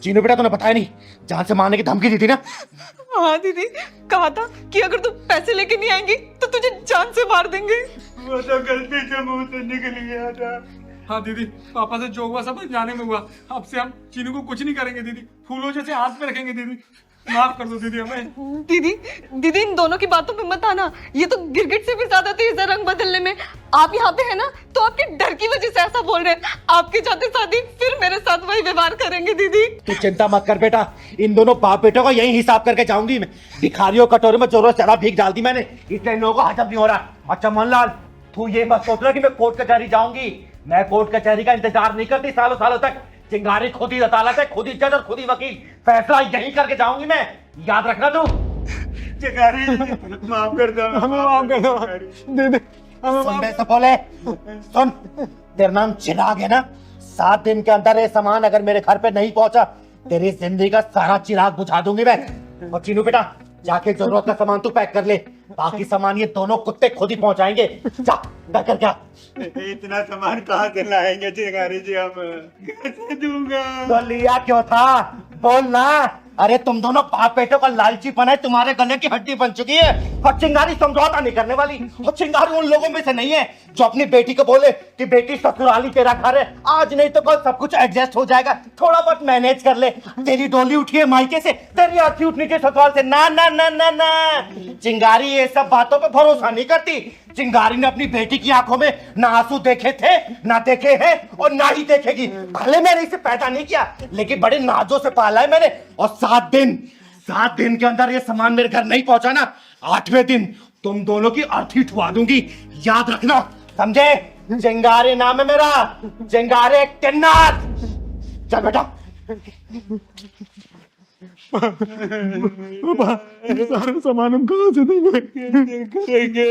चीनू बेटा, तूने बताया नहीं, जान से मारने की धमकी दी थी ना? हाँ दीदी, कहा था कि अगर तू पैसे लेके नहीं आएंगी तो तुझे जान से मार देंगे। वो तो गलती से मुंह से निकल गया था। हाँ दीदी, पापा से जो हुआ सब जाने में हुआ, अब से हम चीनू को कुछ नहीं करेंगे दीदी, फूलों जैसे हाथ पे रखेंगे दीदी, माफ कर दो दीदी हमें। दीदी, दीदी इन दोनों की बातों पे मत आना, ये तो गिरगिट से भी ज्यादा तेज है रंग बदलने में। आप यहाँ पे है ना तो आपके डर की वजह से ऐसा बोल रहे हैं, आपके जाते शादी फिर मेरे साथ वही व्यवहार करेंगे। दीदी तू चिंता मत कर बेटा, इन दोनों बाप बेटों का यही हिसाब करके जाऊंगी मैं। भिखारियों कटोरे में चोरों शराब भीख डाल दी मैंने, इसलिए इन लोगों को हजम नहीं हो रहा। अच्छा मनलाल, तू ये मत सोच रहा कि मैं कोर्ट कचहरी जाऊंगी, मैं कोर्ट कचहरी का इंतजार नहीं करती सालों सालों तक। चिंगारी खुद ही अदालत है, खुद ही जज और खुद ही वकील। फैसला यही करके जाऊंगी मैं, याद रखना तू। चिंगारी माफ कर दो, हमें माफ कर दो दीदी, हमें सुन बे सपोले, सुन, तेरा नाम चिराग है ना? 7 दिन के अंदर ये सामान अगर मेरे घर पे नहीं पहुंचा, तेरी जिंदगी का सारा चिराग बुझा दूंगी मैं। और चीनू बेटा, जाके जरूरत का सामान तू पैक कर ले, बाकी सामान ये दोनों कुत्ते खुद ही पहुंचाएंगे। जा कर क्या? इतना सामान कहाँ से लाएंगे चिंगारी जी, हम कैसे दूंगा? तो लिया क्यों था? बोल ना। अरे तुम दोनों बाप बेटों का लालची पना है, तुम्हारे गले की हड्डी बन चुकी है। और चिंगारी समझौता नहीं करने वाली। और चिंगारी उन लोगों में से नहीं है जो अपनी बेटी को बोले कि बेटी ससुराली तेरा घर है, आज नहीं तो कल सब कुछ एडजस्ट हो जाएगा, थोड़ा बहुत मैनेज कर ले। तेरी डोली उठी है मायके से, तेरी अर्थी उठनी चाहिए ससुराल से। ना ना ना ना ना, चिंगारी ये सब बातों पे भरोसा नहीं करती। चिंगारी ने अपनी बेटी की आंखों में ना आंसू देखे थे, ना देखे हैं और ना ही देखेगी। भले मैंने इसे पैदा नहीं किया, लेकिन बड़े नाजों से पाला है मैंने। और 7 दिन के अंदर ये सामान मेरे घर नहीं पहुंचा ना, 8वें दिन तुम दोनों की अर्थी उठवा दूंगी, याद रखना, समझे? चिंगारी नाम है मेरा, चिंगारी किन्नर। चल बेटा। सारा सामान हम कहाँ से देंगे?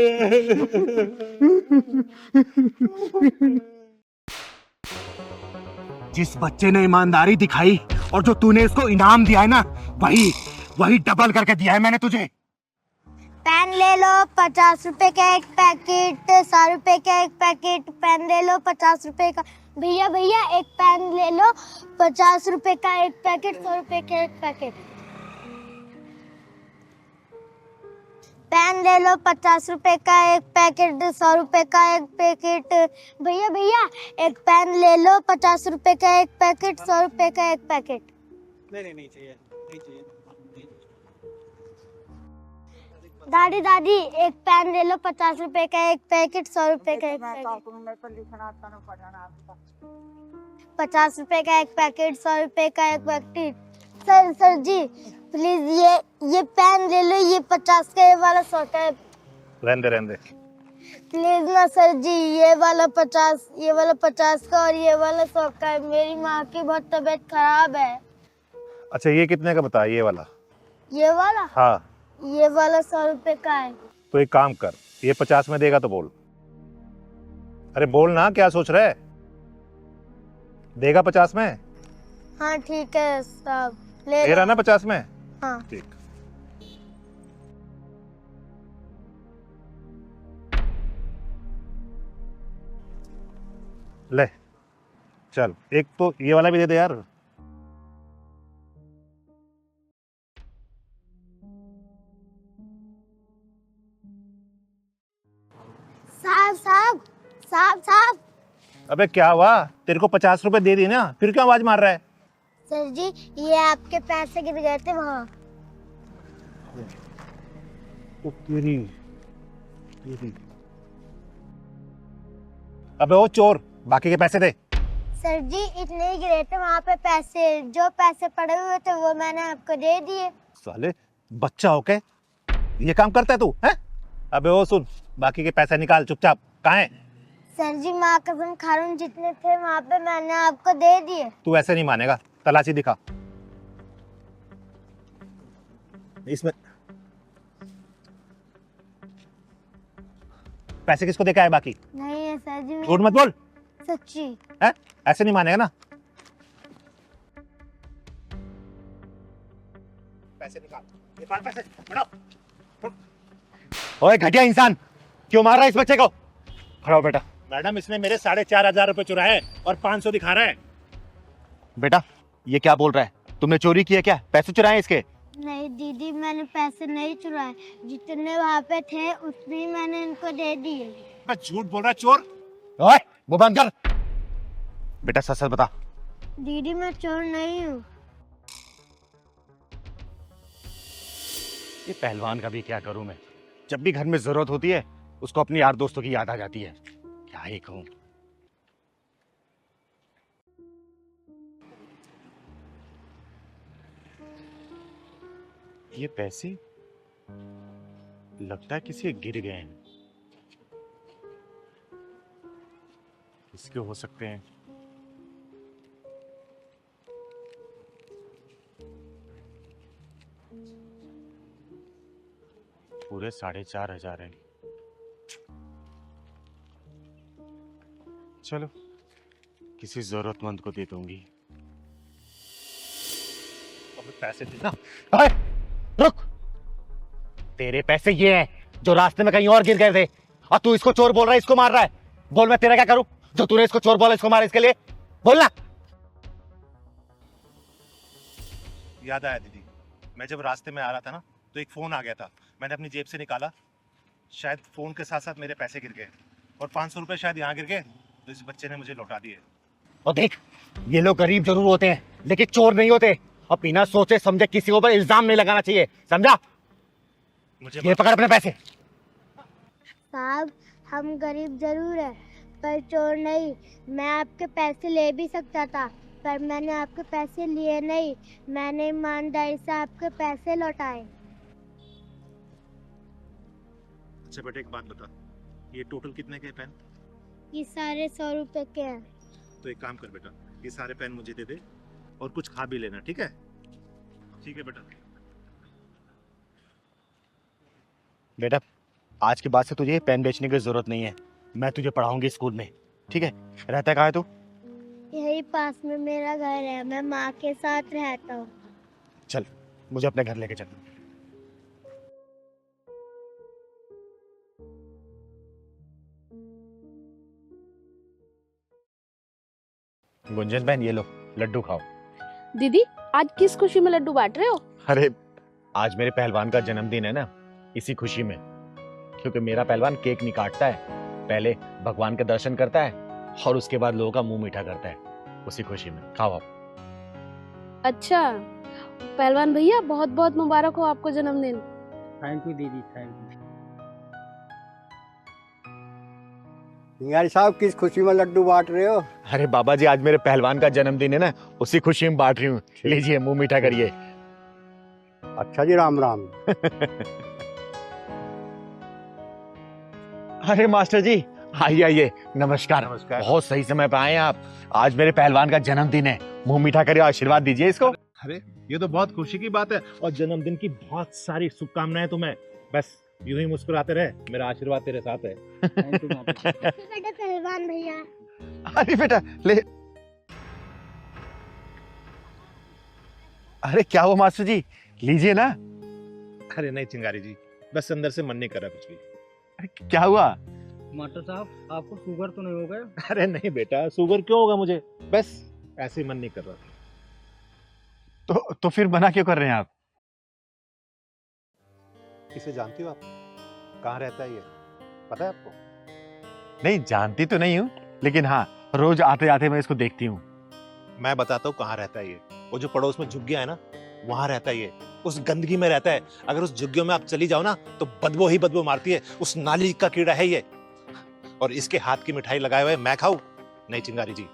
जिस बच्चे ने ईमानदारी दिखाई और जो तूने इसको इनाम दिया है ना, वही डबल करके दिया है मैंने तुझे। पेन ले लो 50 रुपए का एक पैकेट, 100 रुपए का एक पैकेट। पेन ले लो 50 रुपए का। भैया भैया एक पेन ले लो 50 रुपए का एक पैकेट, 100 रुपए का एक पैकेट। पेन ले लो 50 रुपए का एक पैकेट, 100 रुपए का एक पैकेट। भैया भैया एक पेन ले लो 50 रुपए का एक पैकेट, 100 रुपए का एक पैकेट। नहीं चाहिए, नहीं चाहिए। दादी दादी एक पेन ले लो 50 रुपए का एक पैकेट, 100 रुपए का एक पैकेट। 50 रुपए का एक पैकेट, 100 रुपए का एक पैकेट। सर जी प्लीज ये पेन ले लो, ये 50 का, ये वाला 100 का। रहने प्लीज ना सर जी, ये वाला 50 का और ये वाला 100 का है। मेरी माँ की बहुत तबीयत खराब है। अच्छा ये कितने का बता? ये वाला? ये वाला? हाँ। ये वाला 100 रुपए का है। तो एक काम कर, ये 50 में देगा तो बोल। अरे बोल ना, क्या सोच रहा है? देगा 50 में? हाँ ठीक है साहब, ले रहा ना 50 में? हाँ ठीक। ले चल, एक तो ये वाला भी दे दे यार। साहब। अबे क्या हुआ? तेरे को 50 रुपए दे दी ना, फिर क्यों आवाज मार रहा है? सर जी ये आपके पैसे गिर गए थे वहाँ। तेरी। अबे ओ चोर, बाकी के पैसे दे। सर जी इतने ही गिरे थे वहाँ पे पैसे, जो पैसे पड़े हुए थे वो मैंने आपको दे दिए। साले बच्चा हो के ये काम करता है तू, हैं? अबे ओ सुन, बाकी के पैसे निकाल चुपचाप। कहाँ है? सर जी माँ कसम खा रहा हूँ, जितने थे वहाँ पे मैंने आपको दे दिए। तू ऐसे नहीं मानेगा, तलाशी दिखा। इसमें पैसे किसको देखा है बाकी? नहीं है सर जी। झूठ मत बोल। सच्ची है? ऐसे नहीं मानेगा ना। पैसे निकाल पैसे, बढ़ाओ। ओए घटिया इंसान, क्यों मार रहा है इस बच्चे को? खड़ा हो बेटा। मैडम इसने मेरे 4,500 रुपए चुराए हैं और 500 दिखा रहा है। बेटा ये क्या बोल रहा है? तुमने चोरी किया क्या? पैसे चुराए इसके? नहीं दीदी, मैंने पैसे नहीं चुराए, जितने वहाँ पे थे उतने ही मैंने इनको दे दिए। झूठ बोल रहा है चोर। ओए वो बंद कर। बेटा सच सच बता। दीदी मैं चोर नहीं हूँ। ये पहलवान का भी क्या करूं मैं, जब भी घर में जरूरत होती है उसको अपनी यार दोस्तों की याद आ जाती है। क्या ही कहूं। ये पैसे लगता है किसी गिर गए हैं। इसके हो सकते हैं। पूरे 4,500 हैं। चलो किसी जरूरतमंद को दे दूंगी। अब पैसे देना। अरे रुक, तेरे पैसे ये हैं जो रास्ते में कहीं और गिर गए थे, और तू इसको चोर बोल रहा है, इसको मार रहा है। बोल मैं तेरा क्या करूं जो तूने इसको चोर बोला, इसको मार, इसके लिए बोलना। याद आया दीदी, मैं जब रास्ते में आ रहा था ना तो एक फोन आ गया था। मैंने अपनी जेब से निकाला, शायद फोन के साथ साथ मेरे पैसे गिर गए और 500 रुपए शायद यहाँ गिर गए, तो इस बच्चे ने मुझे लौटा दिए। और देख, ये लोग गरीब जरूर होते हैं लेकिन चोर नहीं होते, और बिना सोचे समझे किसी के ऊपर इल्जाम नहीं लगाना चाहिए, समझा? मुझे ये पकड़ अपने पैसे। साहब, हम गरीब जरूर है पर चोर नहीं। मैं आपके पैसे ले भी सकता था पर मैंने आपके पैसे लिए नहीं। मैंने ईमानदारी से आपके पैसे लौटाए। अच्छा बेटा एक बात बता, ये टोटल कितने के पेन? ये सारे 100 रुपए के हैं। तो एक काम कर बेटा, ये सारे पेन मुझे दे दे और कुछ खा भी लेना, ठीक है? ठीक है बेटा। बेटा आज के बाद से तुझे पेन बेचने की जरूरत नहीं है, मैं तुझे पढ़ाऊंगी स्कूल में, ठीक है? रहता कहाँ है तू? यही पास में मेरा घर है, मैं माँ के साथ रहता हूँ। चल मुझे अपने घर लेके चल। गुंजन बहन ये लो लड्डू खाओ। दीदी आज किस खुशी में लड्डू बांट रहे हो? अरे आज मेरे पहलवान का जन्मदिन है ना, इसी खुशी में। क्योंकि मेरा पहलवान केक नहीं काटता है, पहले भगवान के दर्शन करता है और उसके बाद लोगों का मुंह मीठा करता है, उसी खुशी में। खाओ आप। अच्छा पहलवान भैया, बहुत बहुत मुबारक हो आपको जन्मदिन। थैंक यू दीदी, थैंक यू। सिंगारी साहब किस खुशी में लड्डू बांट रहे हो? अरे बाबा जी आज मेरे पहलवान का जन्मदिन है ना, उसी खुशी में बांट रही हूँ। लीजिए मुंह मीठा करिए। अच्छा जी, राम राम। अरे मास्टर जी आइए आइए, नमस्कार। नमस्कार। बहुत सही समय पे आए हैं आप। आज मेरे पहलवान का जन्मदिन है, मुंह मीठा करिए, आशीर्वाद दीजिए इसको। अरे ये तो बहुत खुशी की बात है, और जन्मदिन की बहुत सारी शुभकामनाएं तुम्हें। बस यूं ही मुस्कुराते रहे, मेरा आशीर्वाद तेरे साथ है। थैंक यू माता। बेटा पहलवान भैया। अरे बेटा ले। अरे क्या हुआ मास्टर जी, लीजिए ना। अरे नहीं चिंगारी जी, बस अंदर से मन नहीं कर रहा कुछ भी। अरे क्या हुआ? मास्टर साहब आपको शुगर तो नहीं हो गया? अरे नहीं बेटा, शुगर क्यों होगा मुझे, बस ऐसे ही मन नहीं कर रहा। तो फिर मना क्यों कर रहे हैं आप? इसे जानती हो आप? कहाँ रहता है ये, पता है आपको? नहीं जानती तो नहीं हूँ, लेकिन हाँ रोज आते जाते मैं इसको देखती हूँ। मैं बताता हूँ कहाँ रहता है ये। वो जो पड़ोस में झुग्गियाँ है ना, वहां रहता है ये। उस गंदगी में रहता है। अगर उस झुग्गियों में आप चली जाओ ना तो बदबू ही बदबू मारती है। उस नाली का कीड़ा है ये। और इसके हाथ की मिठाई लगाए हुए मैं खाऊं? नहीं चिंगारी जी।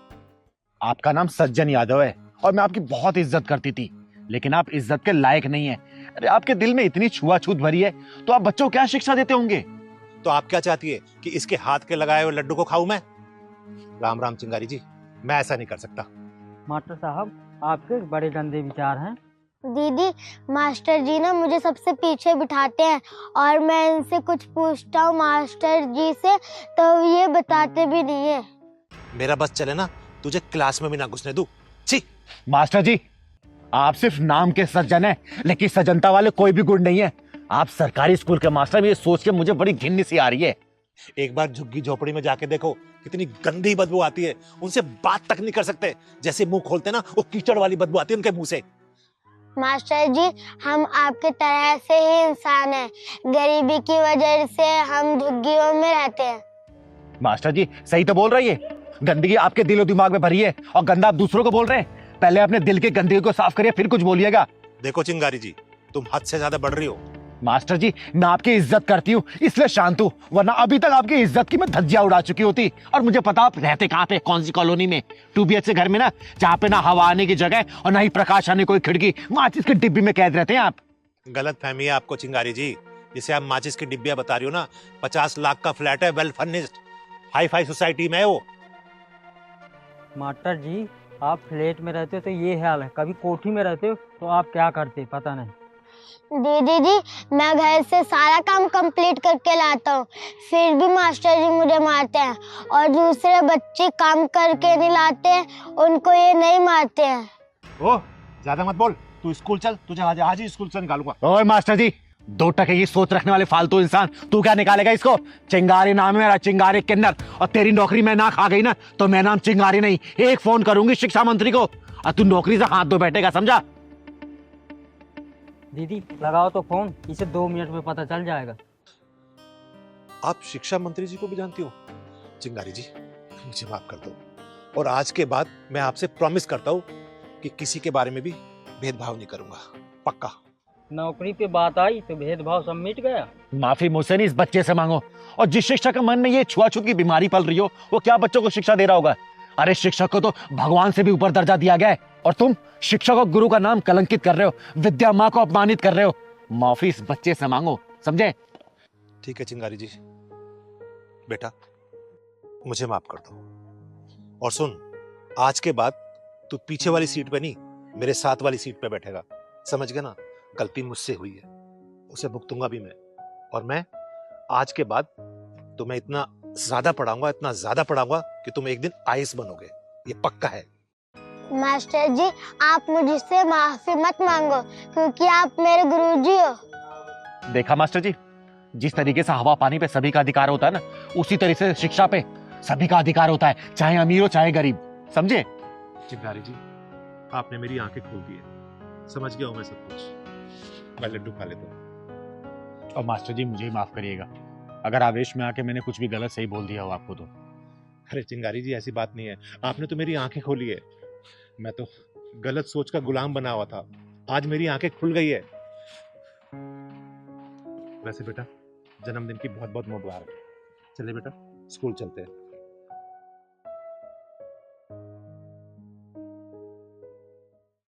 आपका नाम सज्जन यादव है और मैं आपकी बहुत इज्जत करती थी, लेकिन आप इज्जत के लायक नहीं है। अरे आपके दिल में इतनी छुआछूत भरी है तो आप बच्चों को क्या शिक्षा देते होंगे? तो आप क्या चाहती है कि इसके हाथ के लगाए हुए लड्डू को खाऊं मैं? राम राम चिंगारी जी, मैं ऐसा नहीं कर सकता। मास्टर साहब आपके बड़े गंदे विचार हैं। दीदी मास्टर जी ना मुझे सबसे पीछे बिठाते हैं और मैं इनसे कुछ पूछता हूँ मास्टर जी से तो ये बताते भी नहीं है। मेरा बस चले ना, तुझे क्लास में भी ना घुसने दूं। छी! मास्टर जी आप सिर्फ नाम के सज्जन हैं, लेकिन सज्जनता वाले कोई भी गुण नहीं है। आप सरकारी स्कूल के मास्टर, ये सोच के मुझे बड़ी घिन सी आ रही है। एक बार झुग्गी झोपड़ी में जाके देखो, कितनी गंदी बदबू आती है। उनसे बात तक नहीं कर सकते, जैसे मुंह खोलते ना वो कीचड़ वाली बदबू आती है उनके मुंह से। मास्टर जी हम आपके तरह से ही इंसान हैं, गरीबी की वजह से हम झुग्गियों में रहते हैं। मास्टर जी सही तो बोल रही है, गंदगी आपके दिलो दिमाग में भरी है और गंदा आप दूसरों को बोल रहे हैं। पहले अपने दिल की गंदगी को साफ करिए, फिर कुछ बोलिएगा। देखो चिंगारी जी, तुम हद से ज्यादा बढ़ रही हो। मास्टर जी मैं आपकी इज्जत करती हूँ इसलिए शांत हूँ, वरना अभी तक आपकी इज्जत की मैं धज्जियां उड़ा चुकी होती। और मुझे पता आप रहते कहाँ पे, कौन सी कॉलोनी में? 2 BHK घर में ना, जहाँ पे ना हवा आने की जगह और ना ही प्रकाश आने कोई खिड़की, माचिस की डिब्बी में कैद रहते हैं आप। गलत फहमी है आपको चिंगारी जी। जिसे आप माचिस की डिब्बियां बता रही हो ना, 50 लाख का फ्लैट है, well furnished, hi fi society में है वो। मास्टर जी, आप फ्लैट में रहते हो तो ये हाल है, कभी कोठी में रहते हो तो आप क्या करते पता नहीं। दीदी जी, मैं घर से सारा काम कंप्लीट करके लाता हूँ, फिर भी मास्टर जी मुझे मारते हैं, और दूसरे बच्चे काम करके नहीं लाते हैं, उनको ये नहीं मारते हैं। ओ ज्यादा मत बोल, तू स्कूल चल, तुझे आज ही स्कूल से निकालूंगा। ओए मास्टर जी, 2 टके की सोच रखने वाले फालतू इंसान, तू क्या निकालेगा इसको? चिंगारी नाम है मेरा, चिंगारी किन्नर। और तेरी नौकरी में ना खा गई ना तो मैं नाम चिंगारी नहीं, एक फोन करूंगी शिक्षा मंत्री को और तू नौकरी से हाथ धो बैठेगा, समझा? दीदी लगाओ तो फोन, इसे 2 मिनट में पता चल जाएगा। आप शिक्षा मंत्री जी को भी जानती हो? चिंगारी जी, मुझे माफ कर दो, और आज के बाद मैं आपसे प्रॉमिस करता हूँ कि किसी के बारे में भी भेदभाव नहीं करूंगा, पक्का। नौकरी पे बात आई तो भेदभाव सब मिट गया। माफी मुझसे नहीं, इस बच्चे से मांगो। और जिस शिक्षक के मन में ये छुआछूत की बीमारी पल रही हो, वो क्या बच्चों को शिक्षा दे रहा होगा? अरे शिक्षक को तो भगवान से भी ऊपर दर्जा दिया गया है, और तुम शिक्षक और गुरु का नाम कलंकित कर रहे हो, विद्या माँ को अपमानित कर रहे हो। माफी इस बच्चे से मांगो, समझे? ठीक है चिंगारी जी, बेटा मुझे माफ कर दो। और सुन, आज के बाद तू पीछे वाली सीट पे नहीं, मेरे साथ वाली सीट पे बैठेगा, समझ गया ना? गलती मुझसे हुई है, उसे भुगतूंगा भी मैं। और मैं आज के बाद तुम्हें इतना ज्यादा पढ़ाऊंगा कि तुम एक दिन आईएएस बनोगे, ये पक्का है। मास्टर जी, आप मुझसे माफी मत मांगो, क्योंकि आप मेरे गुरुजी हो। देखा मास्टर जी, जिस तरीके से हवा पानी पे सभी का अधिकार होता है ना, उसी तरीके से शिक्षा पे सभी का अधिकार होता है, चाहे अमीर हो चाहे गरीब, समझे? चिंगारी जी, आपने मेरी आंखें खोल दी है, समझ गया हूं मैं सब कुछ। मैं लड्डू खा लेता हूँ। और मास्टर जी मुझे ही माफ करिएगा, अगर आवेश में आके मैंने कुछ भी गलत सही बोल दिया हो आपको तो। अरे चिंगारी जी, ऐसी बात नहीं है, आपने तो मेरी आंखें खोली है। मैं तो गलत सोच का गुलाम बना हुआ था, आज मेरी आंखें खुल गई है। वैसे बेटा, जन्मदिन की बहुत बहुत मुबारक। चले बेटा, स्कूल चलते हैं।